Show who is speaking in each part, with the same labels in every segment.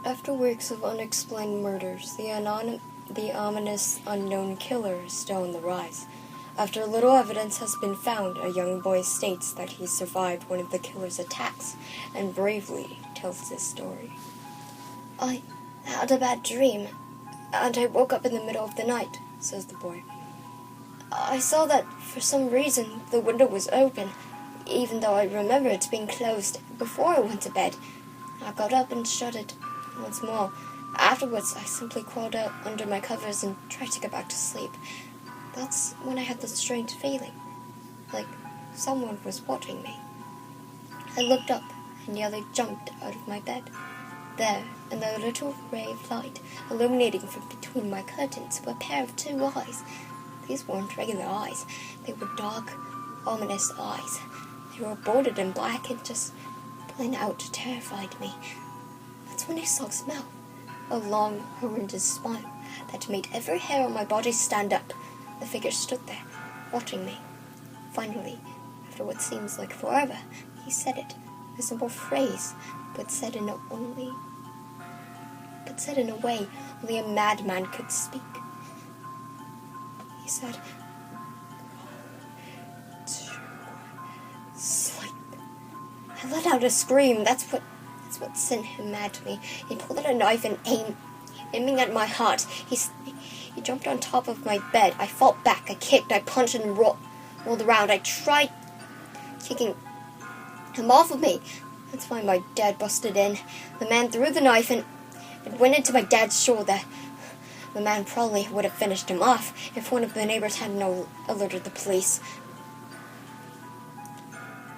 Speaker 1: After weeks of unexplained murders, the ominous unknown killer is still on the rise. After little evidence has been found, a young boy states that he survived one of the killer's attacks and bravely tells his story. "I had a bad dream, and I woke up in the middle of the night," says the boy. "I saw that, for some reason, the window was open, even though I remember it being closed before I went to bed. I got up and shut it once more. Afterwards, I simply crawled out under my covers and tried to get back to sleep. That's when I had this strange feeling, like someone was watching me. I looked up and nearly jumped out of my bed. There, in the little ray of light illuminating from between my curtains, were a pair of two eyes. These weren't regular eyes. They were dark, ominous eyes. They were bordered in black and just plain out terrified me. That's when I saw a smile, a long, horrendous smile that made every hair on my body stand up. The figure stood there, watching me. Finally, after what seems like forever, he said it, a simple phrase, but said in a way only a madman could speak. He said, "Go to sleep." I let out a scream. That's what sent him mad to me. He pulled out a knife and aiming at my heart. He jumped on top of my bed. I fought back. I kicked. I punched and rolled around. I tried kicking him off of me. That's why my dad busted in. The man threw the knife and it went into my dad's shoulder. The man probably would have finished him off if one of the neighbors hadn't alerted the police.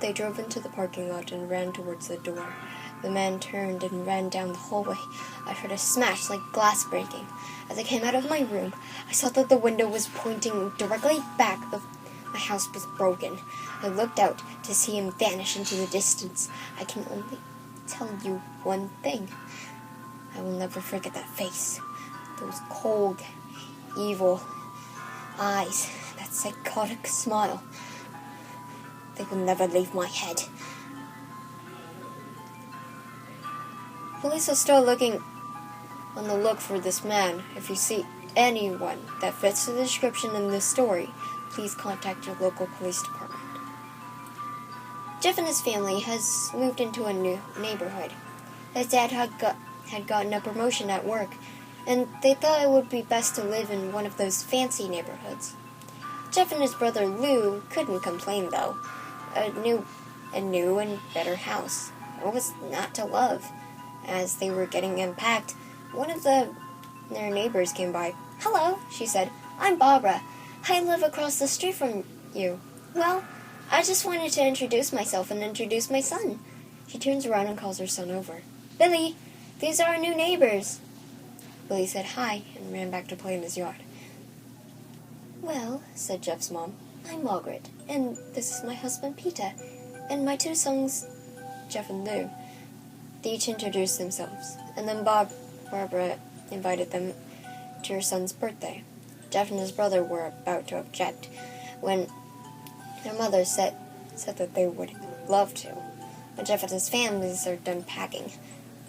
Speaker 1: They drove into the parking lot and ran towards the door. The man turned and ran down the hallway. I heard a smash like glass breaking. As I came out of my room, I saw that the window was pointing directly back. My house was broken. I looked out to see him vanish into the distance. I can only tell you one thing. I will never forget that face. Those cold, evil eyes. That psychotic smile. They will never leave my head. Police are still on the look for this man. If you see anyone that fits the description in this story, please contact your local police department. Jeff and his family has moved into a new neighborhood. His dad had gotten a promotion at work, and they thought it would be best to live in one of those fancy neighborhoods. Jeff and his brother Lou couldn't complain, though. A new and better house. What was not to love? As they were getting unpacked, one of their neighbors came by. "Hello," she said. "I'm Barbara. I live across the street from you. Well, I just wanted to introduce myself and introduce my son." She turns around and calls her son over. "Billy, these are our new neighbors." Billy said hi and ran back to play in his yard. "Well," said Jeff's mom, "I'm Margaret, and this is my husband Peter, and my two sons, Jeff and Lou." They each introduced themselves, and then Barbara invited them to her son's birthday. Jeff and his brother were about to object when their mother said that they would love to. When Jeff and his family are done packing,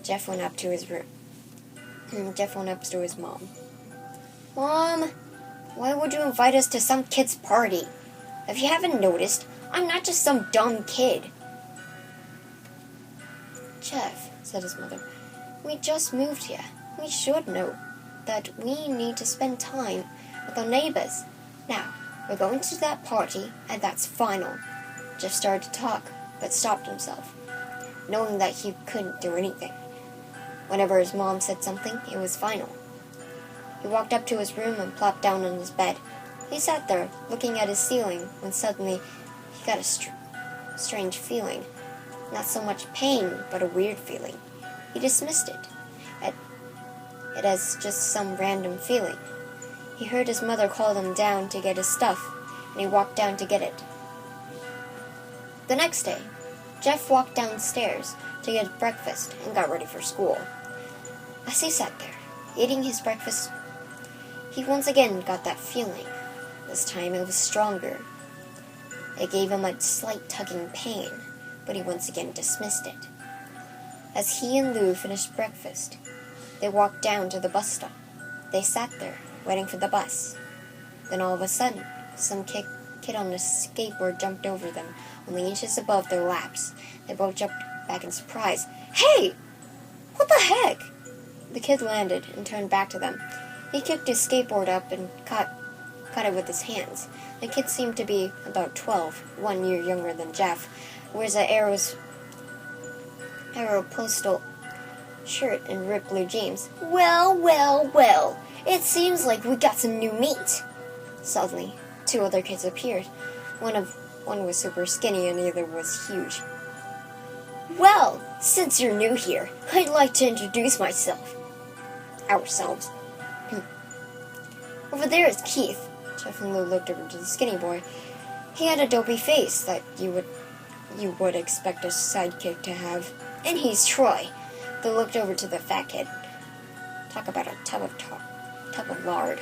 Speaker 1: Jeff went up to his room. Jeff went up to his mom. "Mom, why would you invite us to some kid's party? If you haven't noticed, I'm not just some dumb kid." "Jeff," said his mother, "we just moved here. We should know that we need to spend time with our neighbors. Now, we're going to that party, and that's final." Jeff started to talk, but stopped himself, knowing that he couldn't do anything. Whenever his mom said something, it was final. He walked up to his room and plopped down on his bed. He sat there, looking at his ceiling, when suddenly he got a strange feeling. Not so much pain, but a weird feeling. He dismissed it as just some random feeling. He heard his mother call him down to get his stuff, and he walked down to get it. The next day, Jeff walked downstairs to get breakfast and got ready for school. As he sat there, eating his breakfast, he once again got that feeling. This time it was stronger. It gave him a slight tugging pain, but he once again dismissed it. As he and Lou finished breakfast, They walked down to the bus stop. They sat there, waiting for the bus. Then all of a sudden, some kid on a skateboard jumped over them, only inches above their laps. They both jumped back in surprise. "Hey! What the heck?" The kid landed and turned back to them. He kicked his skateboard up and caught it with his hands. The kid seemed to be about 12, 1 year younger than Jeff, wears an Aeropostale shirt and ripped blue jeans. "Well, well, well, it seems like we got some new meat." Suddenly, 2 other kids appeared. One was super skinny and the other was huge. "Well, since you're new here, I'd like to introduce myself." "Ourselves." "Over there is Keith." Jeff and Lou looked over to the skinny boy. He had a dopey face that you would expect a sidekick to have. "And he's Troy." They looked over to the fat kid. Talk about a tub of lard.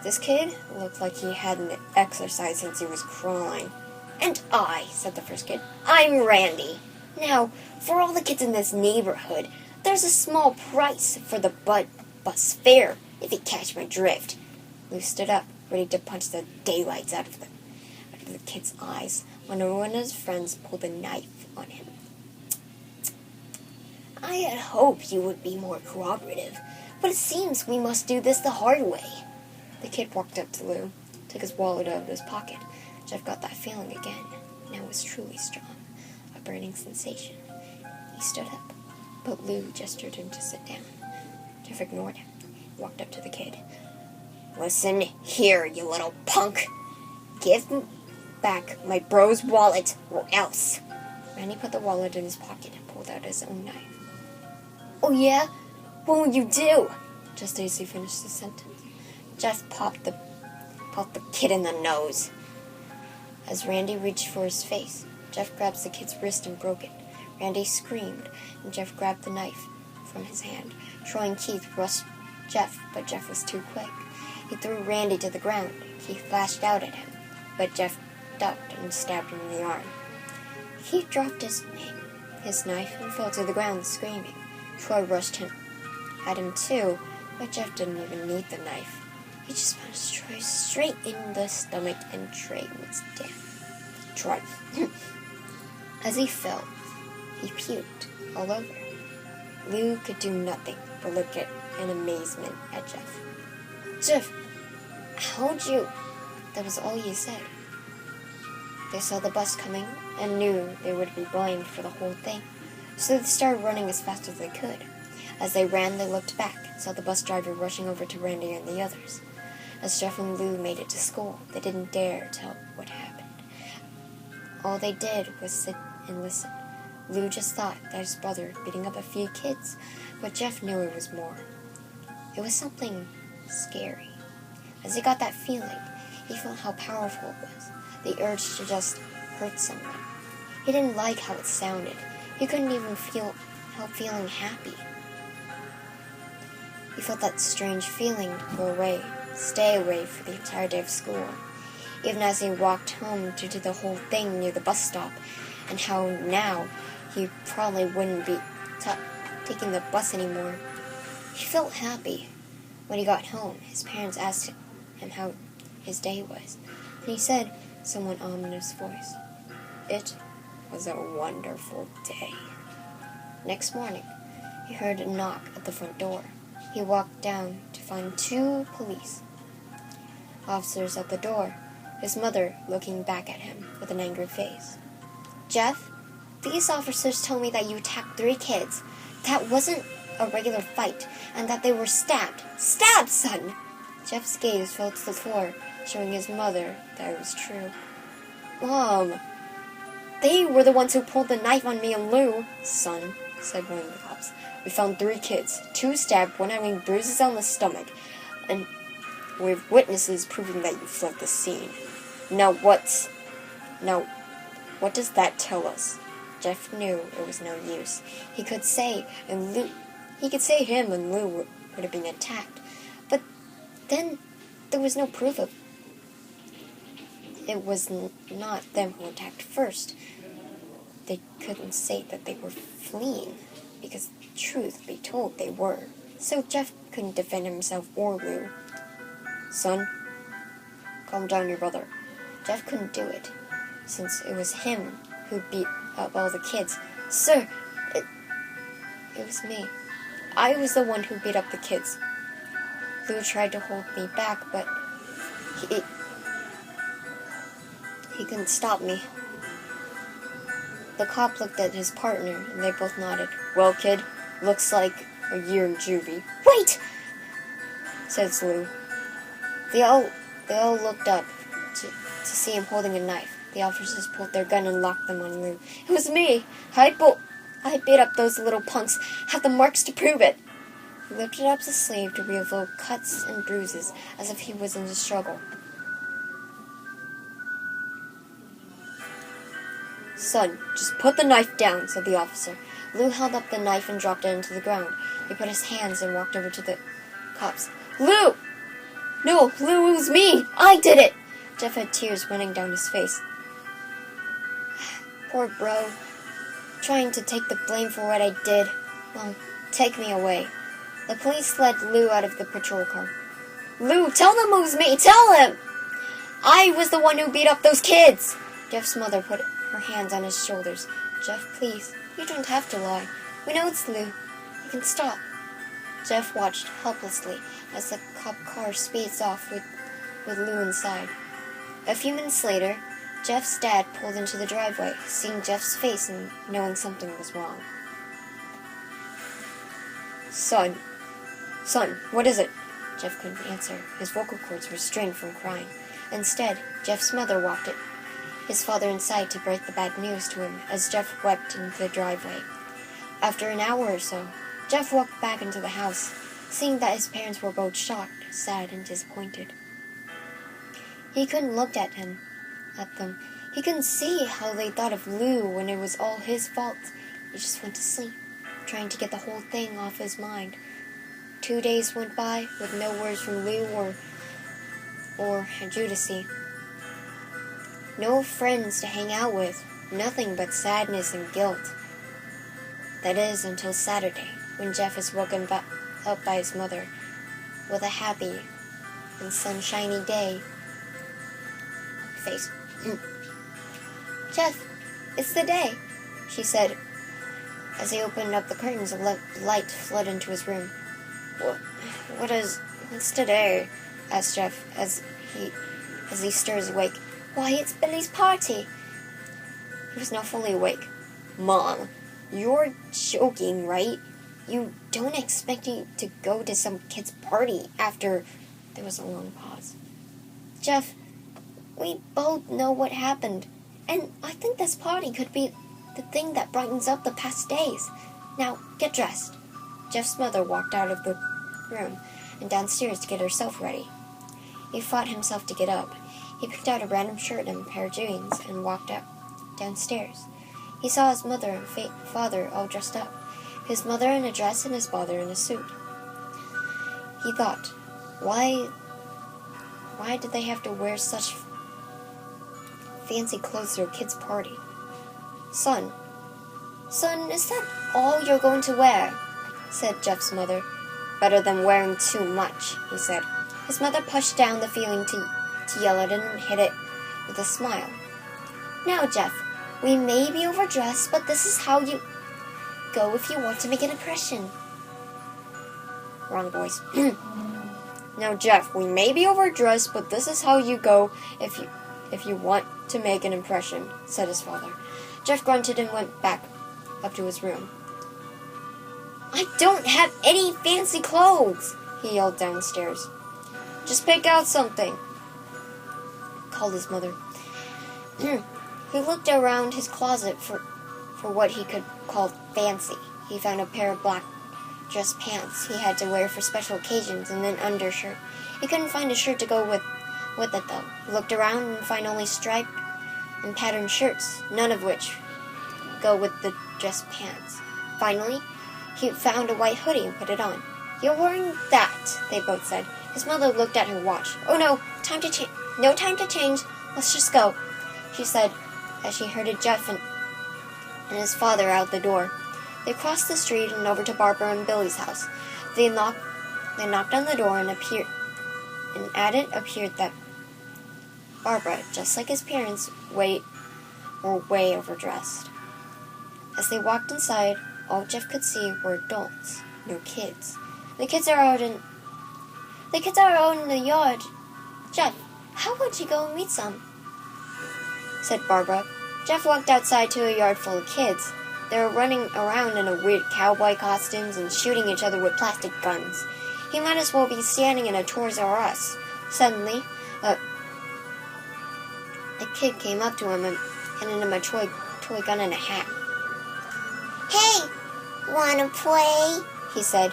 Speaker 1: This kid looked like he hadn't exercised since he was crawling. "And I," said the first kid, "I'm Randy. Now, for all the kids in this neighborhood, there's a small price for the bus fare, if you catch my drift." Lou stood up, ready to punch the daylights out of the kid's eyes, when one of his friends pulled a knife on him. "I had hoped you would be more cooperative, but it seems we must do this the hard way." The kid walked up to Lou, took his wallet out of his pocket. Jeff got that feeling again. Now it was truly strong, a burning sensation. He stood up, but Lou gestured him to sit down. Jeff ignored him, walked up to the kid. "Listen here, you little punk. Give back my bro's wallet, or else." Randy put the wallet in his pocket and pulled out his own knife. "Oh yeah? What will you do?" Just as he finished the sentence, Jeff popped the kid in the nose. As Randy reached for his face, Jeff grabs the kid's wrist and broke it. Randy screamed, and Jeff grabbed the knife from his hand. Troy and Keith rushed Jeff, but Jeff was too quick. He threw Randy to the ground. Keith lashed out at him, but Jeff ducked and stabbed him in the arm. Keith dropped his knife and fell to the ground screaming. Troy rushed him at him too, but Jeff didn't even need the knife. He just punched Troy straight in the stomach and Troy was dead. As he fell, he puked all over. Lou could do nothing but look in amazement at Jeff. "Jeff, how'd you..." That was all he said. They saw the bus coming and knew they would be blamed for the whole thing, so they started running as fast as they could. As they ran, they looked back and saw the bus driver rushing over to Randy and the others. As Jeff and Lou made it to school, they didn't dare tell what happened. All they did was sit and listen. Lou just thought that his brother beating up a few kids, but Jeff knew it was more. It was something scary. As he got that feeling, he felt how powerful it was, the urge to just hurt someone. He didn't like how it sounded. He couldn't even help feeling happy. He felt that strange feeling to go away, stay away for the entire day of school. Even as he walked home due to the whole thing near the bus stop, and how now he probably wouldn't be taking the bus anymore. He felt happy. When he got home, his parents asked him how his day was, and he said, in somewhat ominous voice, "It was a wonderful day." Next morning, he heard a knock at the front door. He walked down to find 2 police officers at the door, his mother looking back at him with an angry face. "Jeff, these officers told me that you attacked 3 kids. That wasn't a regular fight, and that they were stabbed. Stabbed, son!" Jeff's gaze fell to the floor, showing his mother that it was true. "Mom, they were the ones who pulled the knife on me and Lou." "Son," said one of the cops, "we found 3 kids, 2 stabbed, 1 having bruises on the stomach, and we have witnesses proving that you fled the scene. Now what does that tell us?" Jeff knew it was no use. He could say him and Lou would have been attacked, but then there was no proof of it was not them who attacked first. They couldn't say that they were fleeing. because, truth be told, they were. So Jeff couldn't defend himself or Lou. Son, calm down your brother. Jeff couldn't do it, since it was him who beat up all the kids. Sir, it was me. I was the one who beat up the kids. Lou tried to hold me back, but he couldn't stop me. The cop looked at his partner, and they both nodded. Well, kid, looks like a year in juvie. Wait! Says Lou. They all looked up to see him holding a knife. The officers pulled their gun and locked them on Lou. It was me! I beat up those little punks. Have the marks to prove it. He lifted up his sleeve to reveal cuts and bruises, as if he was in a struggle. Son, just put the knife down, said the officer. Lou held up the knife and dropped it into the ground. He put his hands and walked over to the cops. Lou! No, Lou, it was me! I did it! Jeff had tears running down his face. Poor bro. Trying to take the blame for what I did. Well, take me away. The police led Lou out of the patrol car. Lou, tell them it was me! Tell him! I was the one who beat up those kids! Jeff's mother put her hands on his shoulders. Jeff, please, you don't have to lie. We know it's Lou. You can stop. Jeff watched helplessly as the cop car speeds off with Lou inside. A few minutes later, Jeff's dad pulled into the driveway, seeing Jeff's face and knowing something was wrong. Son, what is it? Jeff couldn't answer. His vocal cords were strained from crying. Instead, Jeff's mother walked his father inside to break the bad news to him as Jeff wept into the driveway. After an hour or so, Jeff walked back into the house, seeing that his parents were both shocked, sad, and disappointed. He couldn't look at them. He couldn't see how they thought of Lou when it was all his fault. He just went to sleep, trying to get the whole thing off his mind. 2 days went by with no words from Lou or Judici. No friends to hang out with, nothing but sadness and guilt. That is until Saturday, when Jeff is woken up by his mother with a happy and sunshiny day face. Jeff, it's the day, she said. As he opened up the curtains, a light flooded into his room. What's today? Asked Jeff as he stirs awake. Why, it's Billy's party. He was now fully awake. Mom, you're joking, right? You don't expect me to go to some kid's party after... There was a long pause. Jeff, we both know what happened, and I think this party could be the thing that brightens up the past days. Now, get dressed. Jeff's mother walked out of the room and downstairs to get herself ready. He fought himself to get up. He picked out a random shirt and a pair of jeans and walked out downstairs. He saw his mother and father all dressed up. His mother in a dress and his father in a suit. He thought, why did they have to wear such fancy clothes to a kid's party? Son, is that all you're going to wear? Said Jeff's mother. Better than wearing too much, he said. His mother pushed down the feeling to yell at him and hit it with a smile. Now, Jeff, we may be overdressed, but this is how you go if you want to make an impression. Wrong voice. Now, Jeff, we may be overdressed, but this is how you go if you want to make an impression, said his father. Jeff grunted and went back up to his room. I don't have any fancy clothes, he yelled downstairs. Just pick out something, called his mother. He looked around his closet for what he could call fancy. He found a pair of black dress pants he had to wear for special occasions and an undershirt. He couldn't find a shirt to go with it, though. He looked around and found only striped and patterned shirts, none of which go with the dress pants. Finally, he found a white hoodie and put it on. You're wearing that, they both said. His mother looked at her watch. Oh no, no time to change. Let's just go, she said as she herded Jeff and his father out the door. They crossed the street and over to Barbara and Billy's house. They knocked on the door and at it appeared that Barbara, just like his parents, were way overdressed. As they walked inside, all Jeff could see were adults, no kids. The kids are out in the yard. Jeff, how would you go and meet some? Said Barbara. Jeff walked outside to a yard full of kids. They were running around in weird cowboy costumes and shooting each other with plastic guns. He might as well be standing in a Toys R Us. Suddenly, a kid came up to him and handed him a toy gun and a hat.
Speaker 2: Hey, wanna play?
Speaker 1: He said.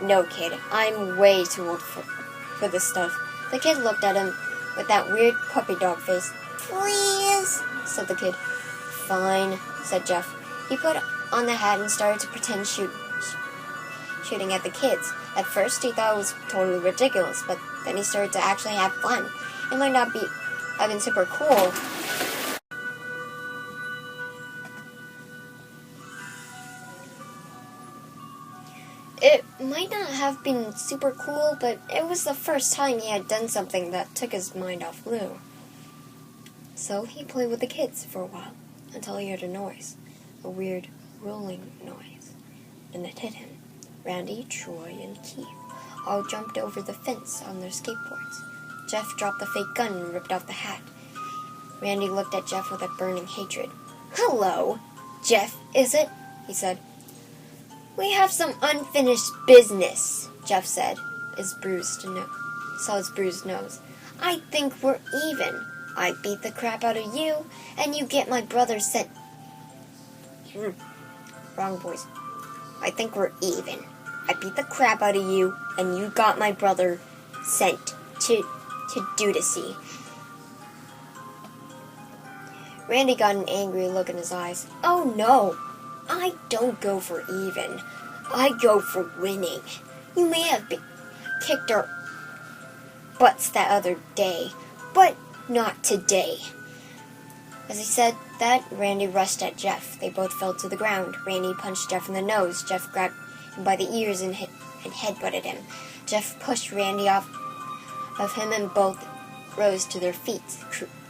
Speaker 1: No, kid. I'm way too old for this stuff. The kid looked at him with that weird puppy dog face.
Speaker 2: Please,
Speaker 1: said the kid. Fine, said Jeff. He put on the hat and started to pretend shooting at the kids. At first, he thought it was totally ridiculous, but then he started to actually have fun. It might not have been super cool. It might not have been super cool, but it was the first time he had done something that took his mind off Lou. So he played with the kids for a while, until he heard a noise, a weird rolling noise. And it hit him. Randy, Troy, and Keith all jumped over the fence on their skateboards. Jeff dropped the fake gun and ripped off the hat. Randy looked at Jeff with a burning hatred. Hello, Jeff, is it? He said. We have some unfinished business, Jeff said, his bruised nose. I think we're even. I beat the crap out of you, and you get my brother sent. Wrong voice. I think we're even. I beat the crap out of you, and you got my brother sent to Judici. Randy got an angry look in his eyes. Oh no, I don't go for even. I go for winning. You may have kicked our butts that other day, but not today. As he said that, Randy rushed at Jeff. They both fell to the ground. Randy punched Jeff in the nose. Jeff grabbed him by the ears and headbutted him. Jeff pushed Randy off of him and both rose to their feet.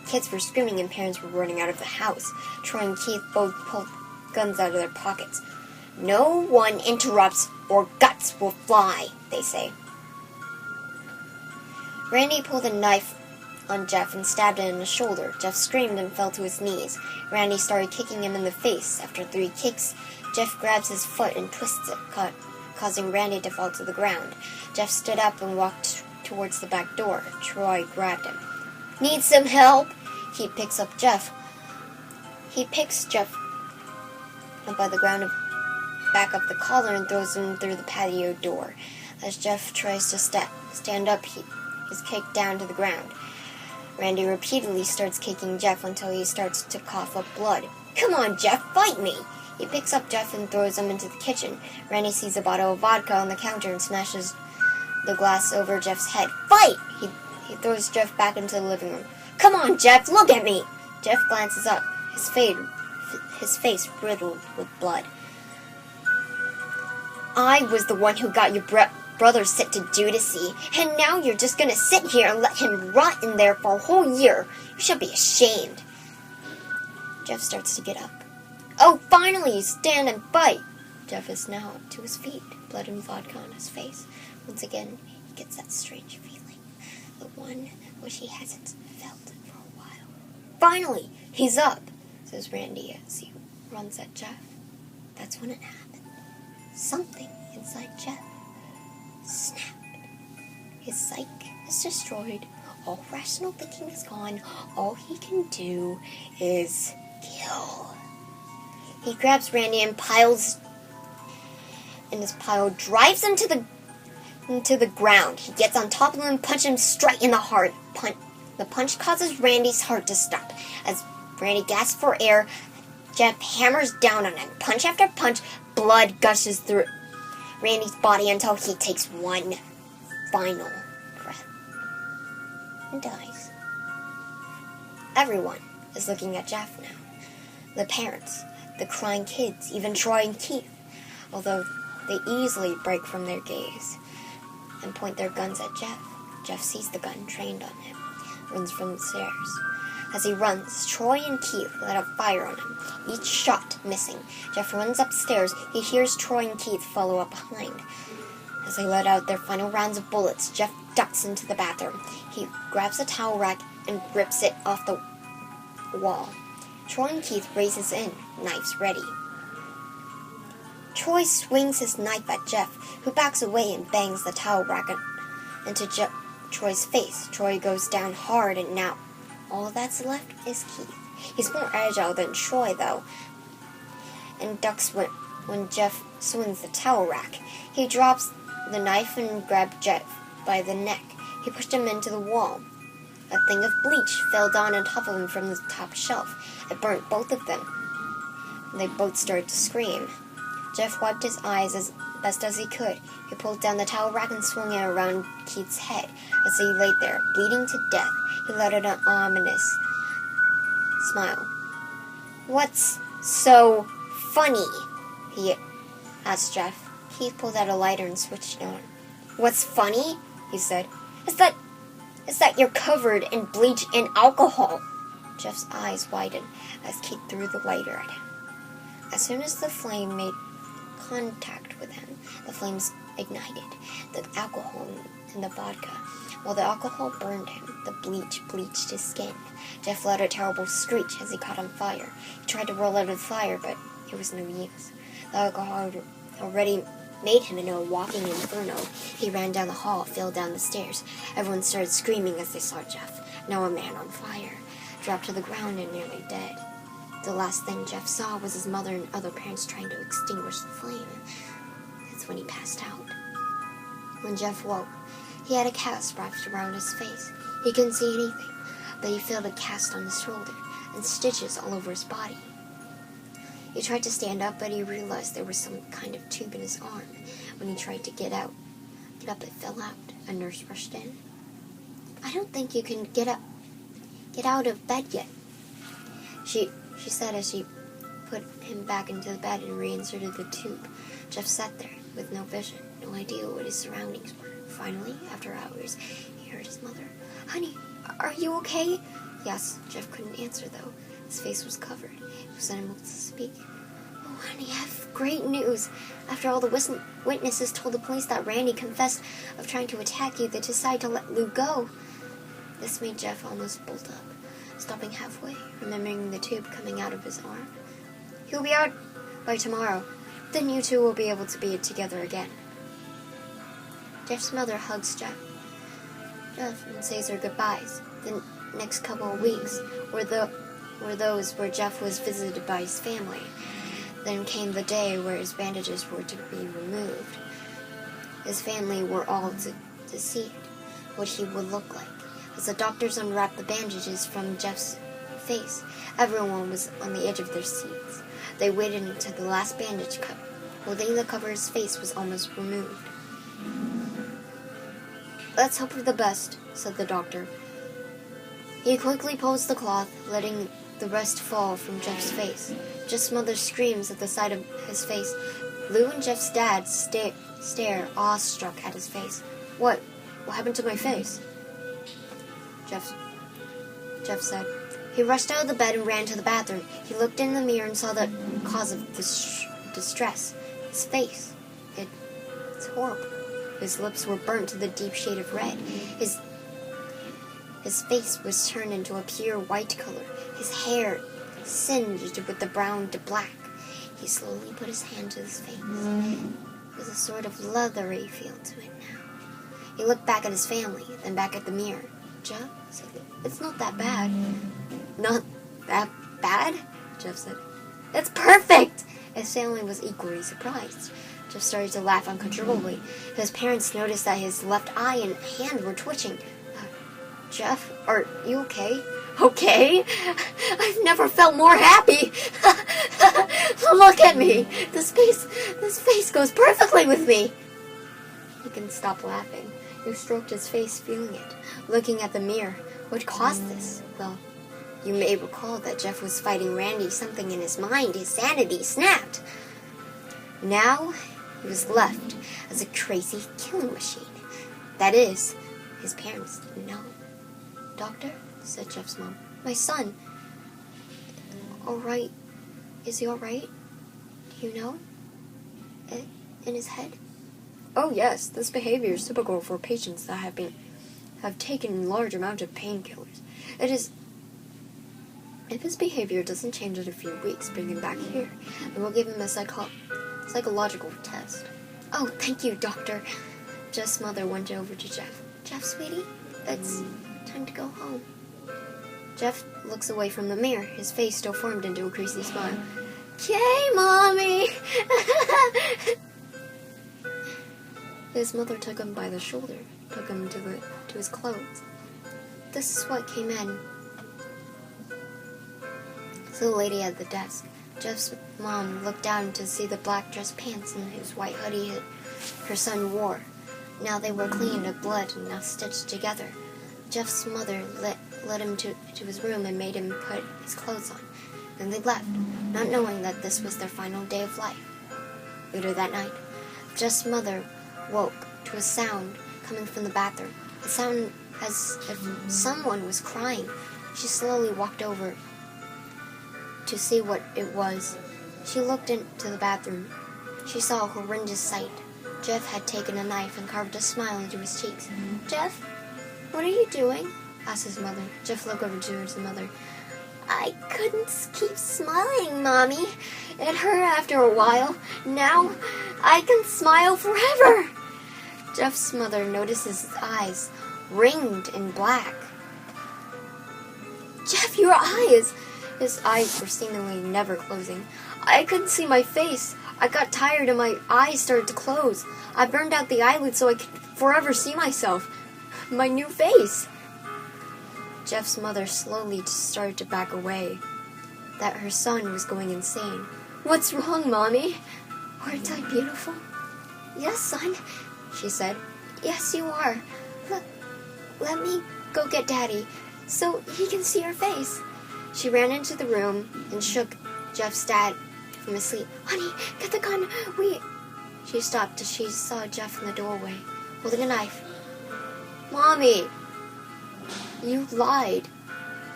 Speaker 1: Kids were screaming and parents were running out of the house. Troy and Keith both pulled guns out of their pockets. No one interrupts or guts will fly, they say. Randy pulled a knife on Jeff and stabbed him in the shoulder. Jeff screamed and fell to his knees. Randy started kicking him in the face. After 3 kicks, Jeff grabs his foot and twists it, causing Randy to fall to the ground. Jeff stood up and walked towards the back door. Troy grabbed him. Need some help? He picks Jeff up by the ground and back up the collar and throws him through the patio door. As Jeff tries to stand up, he is kicked down to the ground. Randy repeatedly starts kicking Jeff until he starts to cough up blood. Come on, Jeff, fight me! He picks up Jeff and throws him into the kitchen. Randy sees a bottle of vodka on the counter and smashes the glass over Jeff's head. Fight! He throws Jeff back into the living room. Come on, Jeff, look at me! Jeff glances up, his face riddled with blood. I was the one who got your brother sent to Judici, and now you're just gonna sit here and let him rot in there for a whole year. You should be ashamed. Jeff starts to get up. Oh, finally, you stand and fight! Jeff is now up to his feet, blood and vodka on his face. Once again, he gets that strange feeling, the one which he hasn't felt for a while. Finally, he's up, says Randy as he runs at Jeff. That's when it happened. Something inside Jeff snapped. His psyche is destroyed. All rational thinking is gone. All he can do is kill. He grabs Randy and drives him into the ground. He gets on top of him and punches him straight in the heart. The punch causes Randy's heart to stop. As Randy gasps for air, Jeff hammers down on him. Punch after punch, blood gushes through Randy's body until he takes one final breath and dies. Everyone is looking at Jeff now. The parents, the crying kids, even Troy and Keith, although they easily break from their gaze and point their guns at Jeff. Jeff sees the gun trained on him, runs from the stairs. As he runs, Troy and Keith let out fire on him, each shot missing. Jeff runs upstairs. He hears Troy and Keith follow up behind. As they let out their final rounds of bullets, Jeff ducks into the bathroom. He grabs a towel rack and rips it off the wall. Troy and Keith races in, knives ready. Troy swings his knife at Jeff, who backs away and bangs the towel rack into Troy's face. Troy goes down hard, and now all that's left is Keith. He's more agile than Troy, though, and ducks when Jeff swings the towel rack. He drops the knife and grabs Jeff by the neck. He pushed him into the wall. A thing of bleach fell down on top of him from the top shelf. It burnt both of them, and they both started to scream. Jeff wiped his eyes as best as he could. He pulled down the towel rack and swung it around Keith's head. As he lay there, bleeding to death, he let out an ominous smile. "What's so funny?" he asked Jeff. Keith pulled out a lighter and switched it on. "What's funny?" he said. It's that you're covered in bleach and alcohol." Jeff's eyes widened as Keith threw the lighter at him. As soon as the flame made contact with him, the flames ignited the alcohol in the vodka. While the alcohol burned him, the bleach bleached his skin. Jeff let a terrible screech as he caught on fire. He tried to roll out of the fire, but it was no use. The alcohol had already made him into a walking inferno. He ran down the hall, fell down the stairs. Everyone started screaming as they saw Jeff, now a man on fire, dropped to the ground and nearly dead. The last thing Jeff saw was his mother and other parents trying to extinguish the flame. That's when he passed out. When Jeff woke, he had a cast wrapped around his face. He couldn't see anything, but he felt a cast on his shoulder and stitches all over his body. He tried to stand up, but he realized there was some kind of tube in his arm. When he tried to get up, it fell out. A nurse rushed in. "I don't think you can get out of bed yet," she said as she put him back into the bed and reinserted the tube. Jeff sat there with no vision, no idea what his surroundings were. Finally, after hours, he heard his mother. "Honey, are you okay?" Yes. Jeff couldn't answer, though. His face was covered. He was unable to speak. "Oh, honey, I have great news. After all the witnesses told the police that Randy confessed of trying to attack you, they decided to let Lou go." This made Jeff almost bolt up, stopping halfway, remembering the tube coming out of his arm. "He'll be out by tomorrow. Then you two will be able to be together again." Jeff's mother hugs Jeff and says her goodbyes. The next couple of weeks were those where Jeff was visited by his family. Then came the day where his bandages were to be removed. His family were all to see what he would look like. As the doctors unwrapped the bandages from Jeff's face, everyone was on the edge of their seats. They waited until the last bandage cut, holding the cover his face was almost removed. "Let's hope for the best," said the doctor. He quickly pulls the cloth, letting the rest fall from Jeff's face. Jeff's mother screams at the sight of his face. Lou and Jeff's dad stare awestruck at his face. What happened to my face?" Jeff said. He rushed out of the bed and ran to the bathroom. He looked in the mirror and saw the cause of distress. His face. It's horrible. His lips were burnt to the deep shade of red. His face was turned into a pure white color. His hair singed with the brown to black. He slowly put his hand to his face. With a sort of leathery feel to it now. He looked back at his family, then back at the mirror. "Jeff," said, "it's not that bad." "Not that bad?" Jeff said. "It's perfect!" His family was equally surprised. Jeff started to laugh uncontrollably. His parents noticed that his left eye and hand were twitching. "Jeff, are you okay?" "Okay? I've never felt more happy. Look at me. This face goes perfectly with me." He couldn't stop laughing. He stroked his face, feeling it, looking at the mirror. What caused this? Well, You may recall that Jeff was fighting Randy. Something in his mind, his sanity, snapped. Now, he was left as a crazy killing machine. That is, his parents didn't know. "Doctor," said Jeff's mom, "my son. All right. Is he all right? Do you know? In his head?" "Oh yes, this behavior is typical for patients that have taken large amounts of painkillers. It is. If his behavior doesn't change in a few weeks, bring him back here, and we'll give him a psychological test." "Oh, thank you, doctor." Jeff's mother went over to Jeff. "Jeff, sweetie, it's time to go home." Jeff looks away from the mirror, his face still formed into a crazy smile. "Yay, Mommy!" His mother took him by the shoulder, took him to his clothes. "This is what came in." To the lady at the desk, Jeff's mom looked down to see the black dress pants and his white hoodie her son wore. Now they were clean of blood and now stitched together. Jeff's mother led him to his room and made him put his clothes on. Then they left, not knowing that this was their final day of life. Later that night, Jeff's mother woke to a sound coming from the bathroom. It sounded as if someone was crying. She slowly walked over to see what it was. She looked into the bathroom. She saw a horrendous sight. Jeff had taken a knife and carved a smile into his cheeks. "Jeff, what are you doing?" asked his mother. Jeff looked over to his mother. "I couldn't keep smiling, Mommy. It hurt after a while. Now I can smile forever." Jeff's mother noticed his eyes ringed in black. "Jeff, your eyes!" His eyes were seemingly never closing. "I couldn't see my face. I got tired and my eyes started to close. I burned out the eyelid so I could forever see myself. My new face." Jeff's mother slowly started to back away, that her son was going insane. "What's wrong, Mommy?" "Aren't I beautiful?" "Yes, son," she said. "Yes, you are. Let me go get Daddy so he can see your face." She ran into the room and shook Jeff's dad from his sleep. "Honey, get the gun. She stopped as she saw Jeff in the doorway, holding a knife. "Mommy, you lied."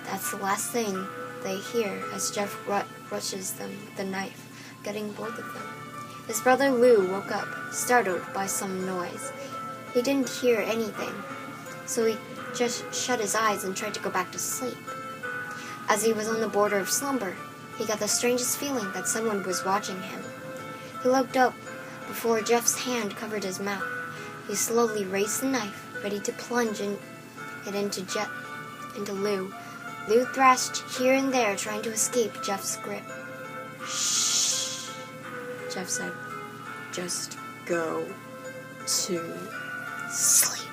Speaker 1: That's the last thing they hear as Jeff rushes them with the knife, getting both of them. His brother Lou woke up, startled by some noise. He didn't hear anything, so he just shut his eyes and tried to go back to sleep. As he was on the border of slumber, he got the strangest feeling that someone was watching him. He looked up before Jeff's hand covered his mouth. He slowly raised the knife, ready to plunge it into Lou. Lou thrashed here and there, trying to escape Jeff's grip. "Shh," Jeff said. "Just go to sleep."